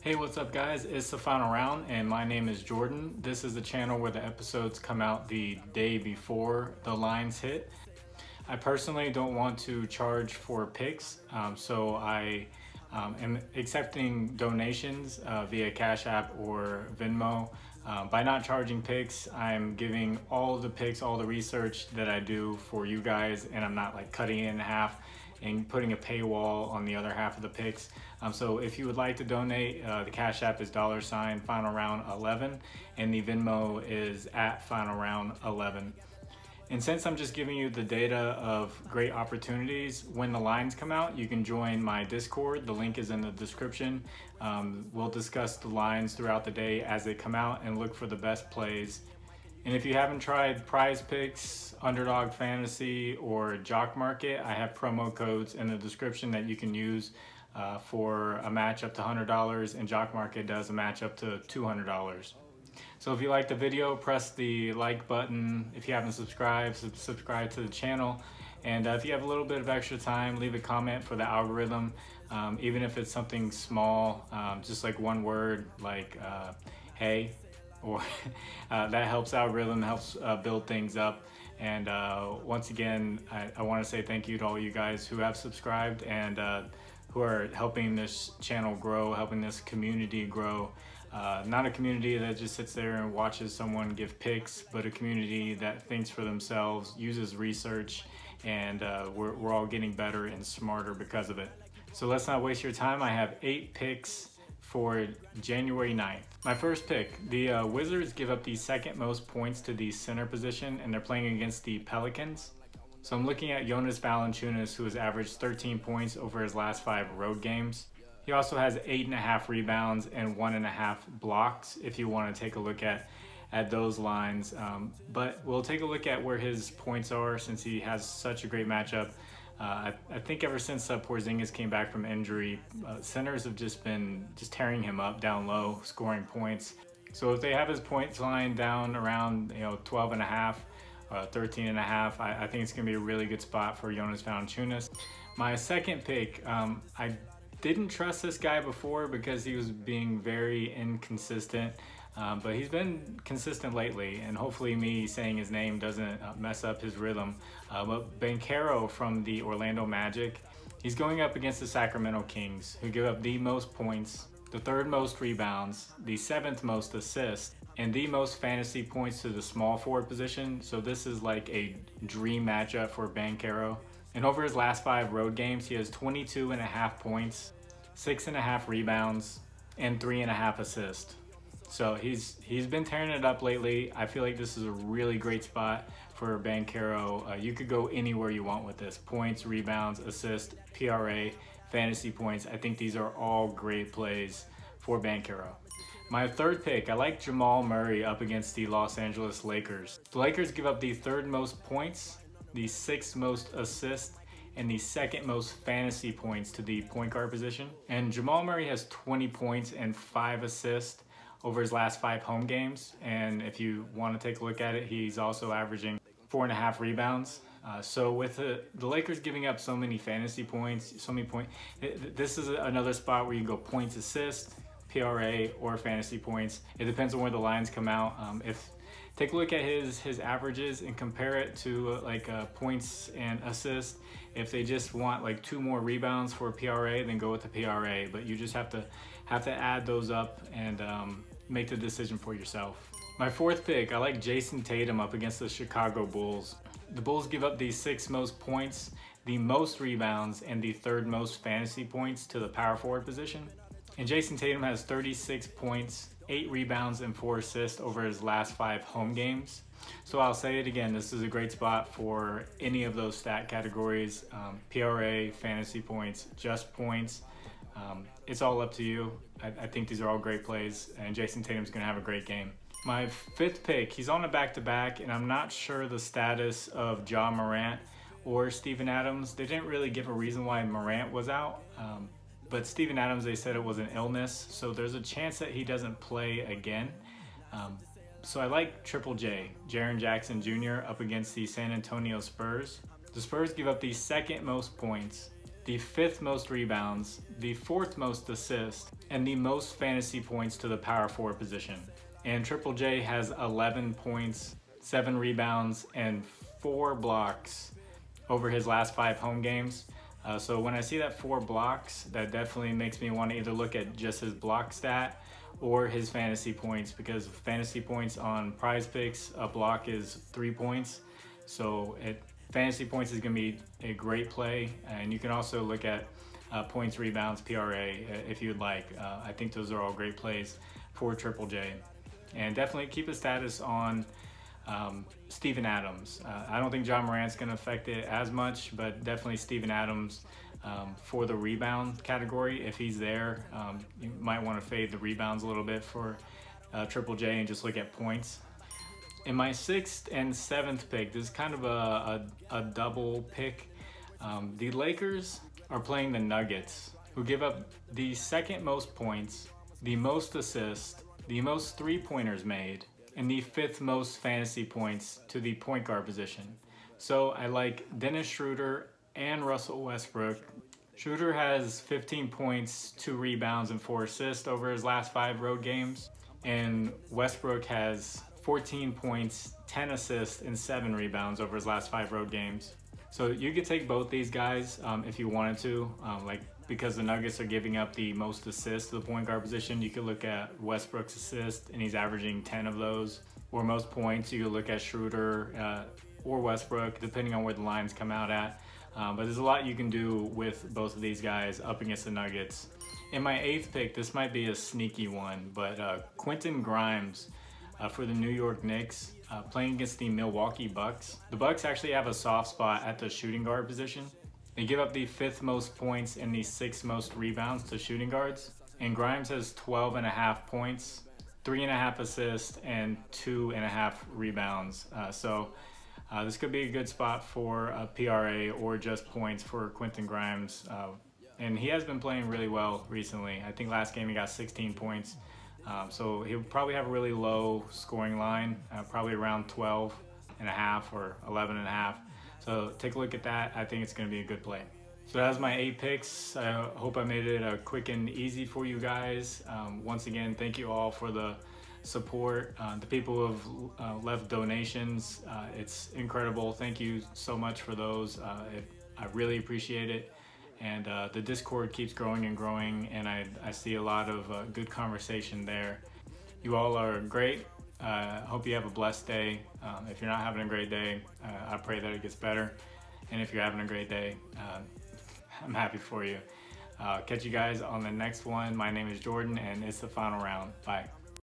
Hey, what's up guys? It's the final round and my name is Jordan. This is the channel where the episodes come out the day before the lines hit. I personally don't want to charge for picks, so I am accepting donations via Cash App or Venmo. By not charging picks, I'm giving all the picks, all the research that I do for you guys, and I'm not like cutting it in half and putting a paywall on the other half of the picks. So if you would like to donate, the Cash App is $FINALROUND11 and the Venmo is @FINALROUND11. And since I'm just giving you the data of great opportunities, when the lines come out, you can join my Discord. The link is in the description. We'll discuss the lines throughout the day as they come out and look for the best plays. And if you haven't tried Prizepicks, Underdog Fantasy, or JOCKMKT, I have promo codes in the description that you can use for a match up to $100, and JOCKMKT does a match up to $200. So if you like the video, press the like button. If you haven't subscribed, subscribe to the channel. And if you have a little bit of extra time, leave a comment for the algorithm, even if it's something small, just like one word like hey, or that helps algorithm, helps build things up. And once again, I want to say thank you to all you guys who have subscribed and who are helping this channel grow, helping this community grow. Not a community that just sits there and watches someone give picks, but a community that thinks for themselves, uses research, and we're all getting better and smarter because of it. So let's not waste your time. I have 8 picks for January 9th. My first pick, the Wizards give up the second most points to the center position, and they're playing against the Pelicans. So I'm looking at Jonas Valanciunas, who has averaged 13 points over his last 5 road games. He also has 8.5 rebounds and 1.5 blocks if you want to take a look at those lines. But we'll take a look at where his points are since he has such a great matchup. I think ever since Porzingis came back from injury, centers have just been tearing him up down low, scoring points. So if they have his points line down around 12.5, 13.5, I think it's going to be a really good spot for Jonas Valanciunas. My second pick, I didn't trust this guy before because he was being very inconsistent, but he's been consistent lately, and hopefully me saying his name doesn't mess up his rhythm. But Banchero from the Orlando Magic, he's going up against the Sacramento Kings, who give up the most points, the 3rd most rebounds, the 7th most assists, and the most fantasy points to the small forward position. So this is like a dream matchup for Banchero. And over his last 5 road games, he has 22.5 points, 6.5 rebounds, and 3.5 assists. So he's been tearing it up lately. I feel like this is a really great spot for Banchero. You could go anywhere you want with this. Points, rebounds, assists, PRA, fantasy points. I think these are all great plays for Banchero. My third pick, I like Jamal Murray up against the Los Angeles Lakers. The Lakers give up the 3rd most points, the 6th most assists, and the 2nd most fantasy points to the point guard position. And Jamal Murray has 20 points and 5 assists over his last 5 home games. And if you want to take a look at it, he's also averaging 4.5 rebounds. So with the Lakers giving up so many fantasy points, this is another spot where you go points, assists, PRA, or fantasy points. It depends on where the lines come out. Take a look at his averages and compare it to points and assists. If they just want like 2 more rebounds for PRA, then go with the PRA. But you just have to add those up and make the decision for yourself. My fourth pick, I like Jason Tatum up against the Chicago Bulls. The Bulls give up the 6th most points, the most rebounds, and the 3rd most fantasy points to the power forward position. And Jason Tatum has 36 points, 8 rebounds, and 4 assists over his last 5 home games. So I'll say it again, this is a great spot for any of those stat categories, PRA, fantasy points, just points. It's all up to you. I think these are all great plays, and Jason Tatum's gonna have a great game. My 5th pick, he's on a back-to-back, and I'm not sure the status of Ja Morant or Steven Adams. They didn't really give a reason why Morant was out. But Steven Adams, they said it was an illness, so there's a chance that he doesn't play again. So I like Triple J, Jaron Jackson Jr. up against the San Antonio Spurs. The Spurs give up the 2nd most points, the 5th most rebounds, the 4th most assists, and the most fantasy points to the power forward position. And Triple J has 11 points, 7 rebounds, and 4 blocks over his last 5 home games. So when I see that 4 blocks, that definitely makes me want to either look at just his block stat or his fantasy points, because fantasy points on Prizepicks, a block is 3 points. So fantasy points is going to be a great play. And you can also look at points, rebounds, PRA if you'd like. I think those are all great plays for Triple J. And definitely keep a status on Steven Adams. I don't think John Morant's going to affect it as much, but definitely Steven Adams for the rebound category. If he's there, you might want to fade the rebounds a little bit for Triple J and just look at points. In my 6th and 7th pick, this is kind of a double pick. The Lakers are playing the Nuggets, who give up the 2nd most points, the most assists, the most 3-pointers made, and the 5th most fantasy points to the point guard position. So I like Dennis Schroeder and Russell Westbrook. Schroeder has 15 points, 2 rebounds, and 4 assists over his last 5 road games. And Westbrook has 14 points, 10 assists, and 7 rebounds over his last 5 road games. So you could take both these guys if you wanted to, because the Nuggets are giving up the most assists to the point guard position. You could look at Westbrook's assist, and he's averaging 10 of those. Or most points, you could look at Schroeder or Westbrook, depending on where the lines come out at. But there's a lot you can do with both of these guys up against the Nuggets. In my 8th pick, this might be a sneaky one, but Quentin Grimes for the New York Knicks, playing against the Milwaukee Bucks. The Bucks actually have a soft spot at the shooting guard position. They give up the 5th most points and the 6th most rebounds to shooting guards. And Grimes has 12.5 points, 3.5 assists, and 2.5 rebounds. So this could be a good spot for a PRA or just points for Quentin Grimes. And he has been playing really well recently. I think last game he got 16 points. So he'll probably have a really low scoring line, probably around 12.5 or 11.5. So take a look at that. I think it's going to be a good play. So that's my 8 picks. I hope I made it quick and easy for you guys. Once again, thank you all for the support. The people who have left donations, it's incredible. Thank you so much for those. I really appreciate it. And the Discord keeps growing and growing, and I see a lot of good conversation there. You all are great. Hope you have a blessed day. If you're not having a great day, I pray that it gets better. And if you're having a great day, I'm happy for you. Catch you guys on the next one. My name is Jordan, and it's the final round. Bye.